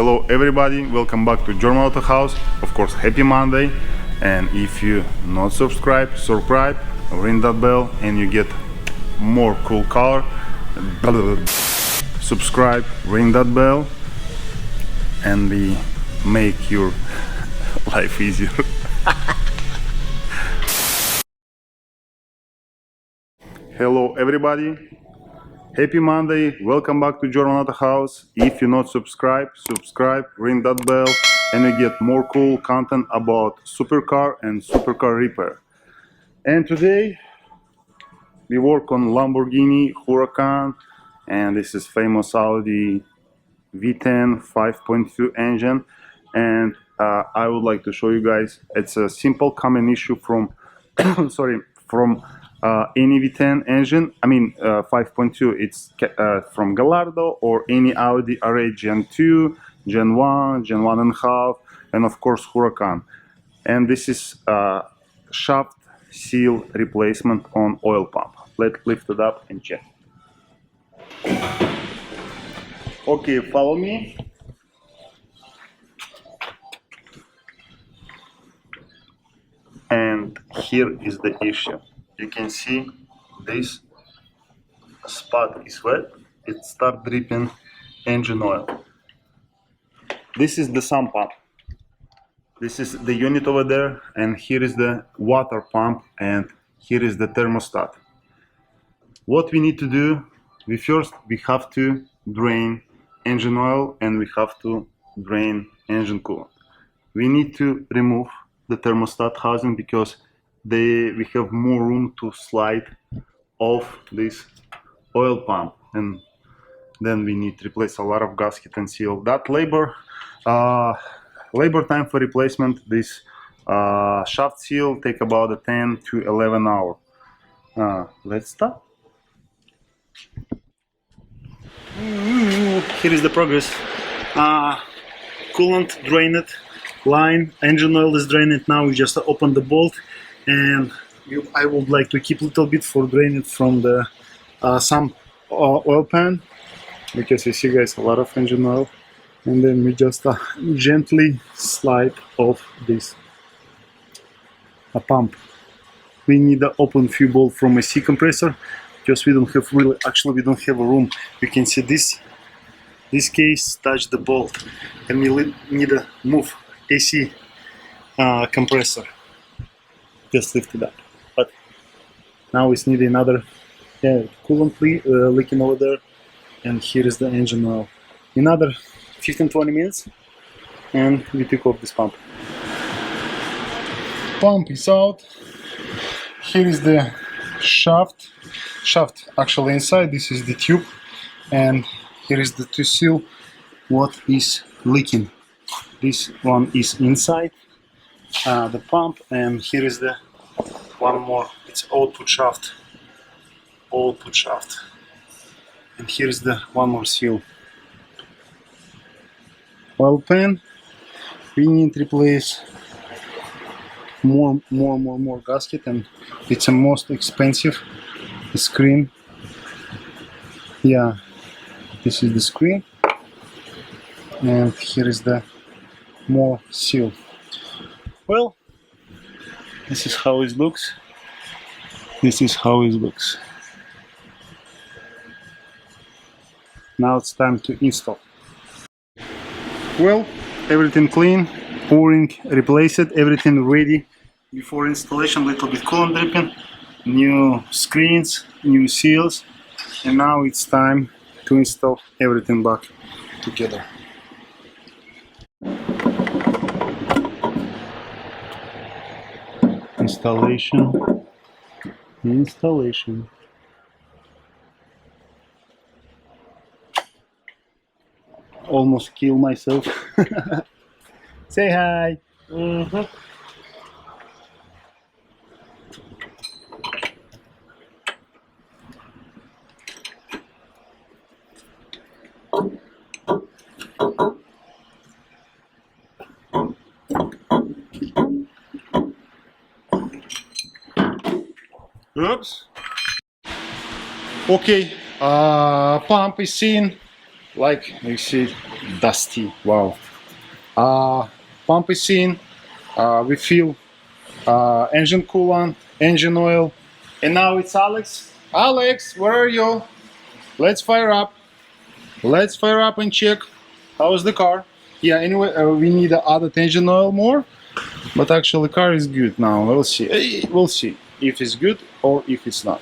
Hello everybody, welcome back to German AutoHaus. Of course, happy Monday. And if you not subscribe, ring that bell and you get more cool car. Subscribe, ring that bell, and we make your life easier. Hello everybody, happy Monday, welcome back to German AutoHaus. If you not subscribe, ring that bell, and you get more cool content about supercar and supercar repair. And today we work on Lamborghini Huracan, and this is famous Audi V10 5.2 engine. And I would like to show you guys, it's a simple common issue from from any V10 engine. I mean 5.2, it's from Gallardo or any Audi RA Gen 2, Gen 1, Gen 1.5, and of course Huracan. And this is shaft seal replacement on oil pump. Let's lift it up and check. Okay, follow me. And here is the issue. You can see this spot is wet. It starts dripping engine oil. This is the sump pump. This is the unit over there, and here is the water pump, and here is the thermostat. What we need to do, we have to drain engine oil and we have to drain engine coolant. We need to remove the thermostat housing because we have more room to slide off this oil pump, and then we need to replace a lot of gasket and seal. That labor time for replacement, this shaft seal take about 10 to 11 hours. Let's start. Here is the progress. Coolant drained, line, engine oil is drained. Now we just open the bolt, and I would like to keep a little bit for draining from the sump oil pan, because you see guys a lot of engine oil, and then we just gently slide off this pump. We need to open few bolts from a C compressor because we don't have we don't have a room. You can see this case touch the bolt, and we need to move AC compressor. Just lift it up. But now we need another coolant leaking over there, and here is the engine oil. Another 15-20 minutes and we take off this pump. Pump is out. Here is the shaft actually inside. This is the tube, and here is the to seal what is leaking. This one is inside the pump, and here is the one more, it's output shaft, and here is the one more seal. Oil pan, we need to replace more gasket, and it's the most expensive screen. Yeah, this is the screen, and here is the more seal. Well, this is how it looks. Now it's time to install. Well, everything clean, pouring, replace it, everything ready before installation. Little bit coolant dripping, new screens, new seals, and now it's time to install everything back together. Installation. Almost kill myself. Say hi. Oops. Okay, pump is in, like you see dusty. Wow. Pump is in. We fill engine coolant, engine oil, and now it's Alex. Alex, where are you? Let's fire up. Let's fire up and check how's the car. Yeah, anyway, we need added engine oil more, but actually the car is good now. We'll see. We'll see if it's good or if it's not.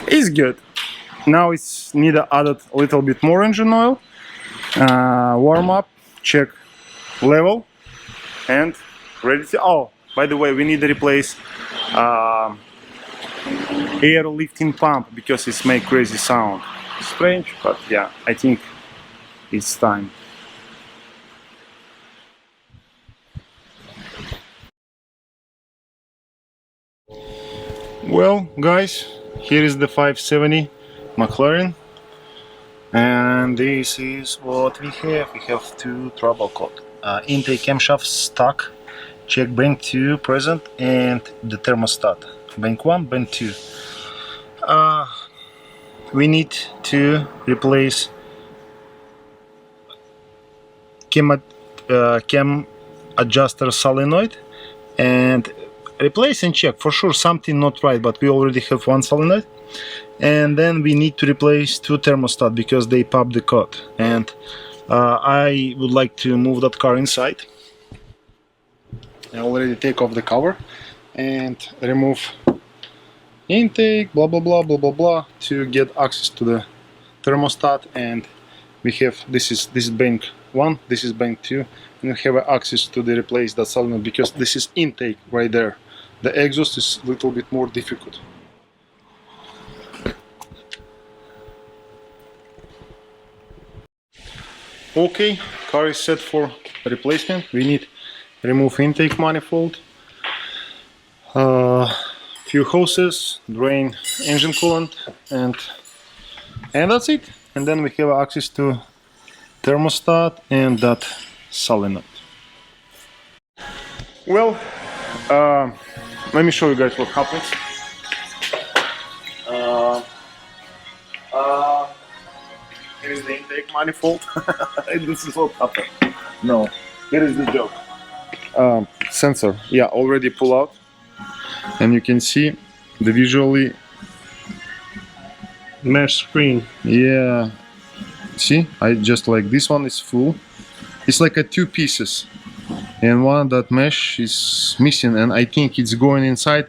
It's good. Now it's need added a little bit more engine oil, warm up, check level, and ready to. Oh, by the way, we need to replace air lifting pump because it's make crazy sound. Strange, but yeah, I think it's time. Well, guys, here is the 570 McLaren, and this is what we have. We have two trouble code. Intake camshaft stuck, check bank 2 present, and the thermostat. Bank 1, bank 2. We need to replace cam adjuster solenoid and replace and check for sure something not right, but we already have one solenoid. And then we need to replace two thermostat because they pop the code, and I would like to move that car inside. I already take off the cover and remove intake, blah blah blah blah blah blah, to get access to the thermostat. And we have this is bank 1, this is bank 2, and we have access to the replace that solenoid because this is intake right there. The exhaust is a little bit more difficult. Okay, car is set for replacement. We need remove intake manifold, few hoses, drain engine coolant, and that's it. And then we have access to thermostat and that solenoid. Well, let me show you guys what happens. Here is the intake manifold. This is what happened. No, here is the joke. Sensor, yeah, already pull out, and you can see the visually mesh screen. Yeah, see, I just like this one is full. It's like a two pieces, and one that mesh is missing, and I think it's going inside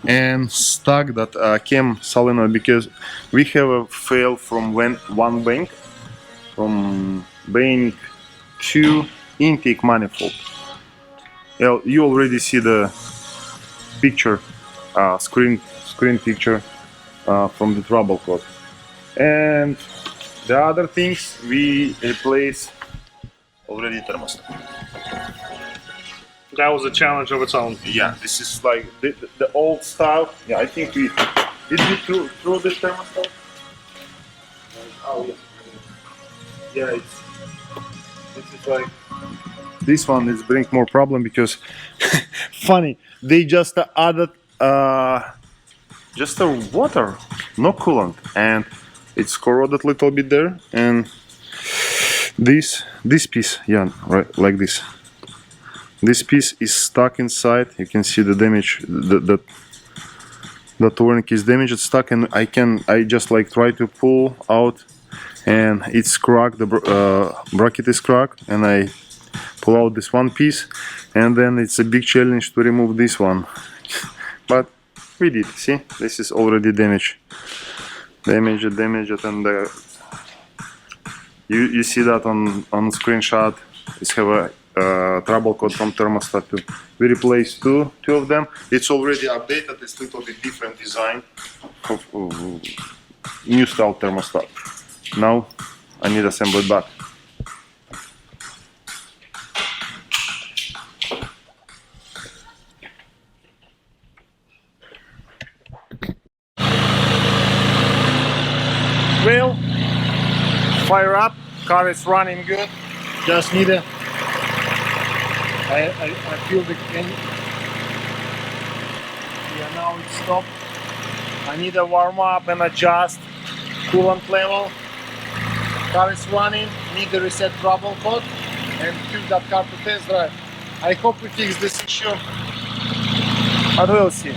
and stuck that cam solenoid because we have a fail from one bank, from bank 2 intake manifold. Well, you already see the picture, screen picture from the trouble code. And the other things we replace already thermostat. That was a challenge of its own. Yeah, this is like the old style. Yeah, I think we throw the thermostat. Oh yeah. Yeah, this is like this one is bring more problem because funny they just added just a water, no coolant, and it's corroded a little bit there, and this piece, yeah, right, like this. This piece is stuck inside. You can see the damage. The tourniquet is damaged. It's stuck, and I just like try to pull out, and it's cracked. The bracket is cracked, and I pull out this one piece, and then it's a big challenge to remove this one. But we did. See, this is already damaged, and you see that on screenshot. It's have a trouble code from thermostat 2. We replaced two of them. It's already updated. It's a little bit different design of new style thermostat. Now I need to assemble it back. drill, fire up, car is running good. Just need a, I feel the engine. Yeah, now it's stopped. I need to warm up and adjust coolant level. Car is running, need to reset trouble code and took that car to test drive. I hope we fix this issue, but we'll see.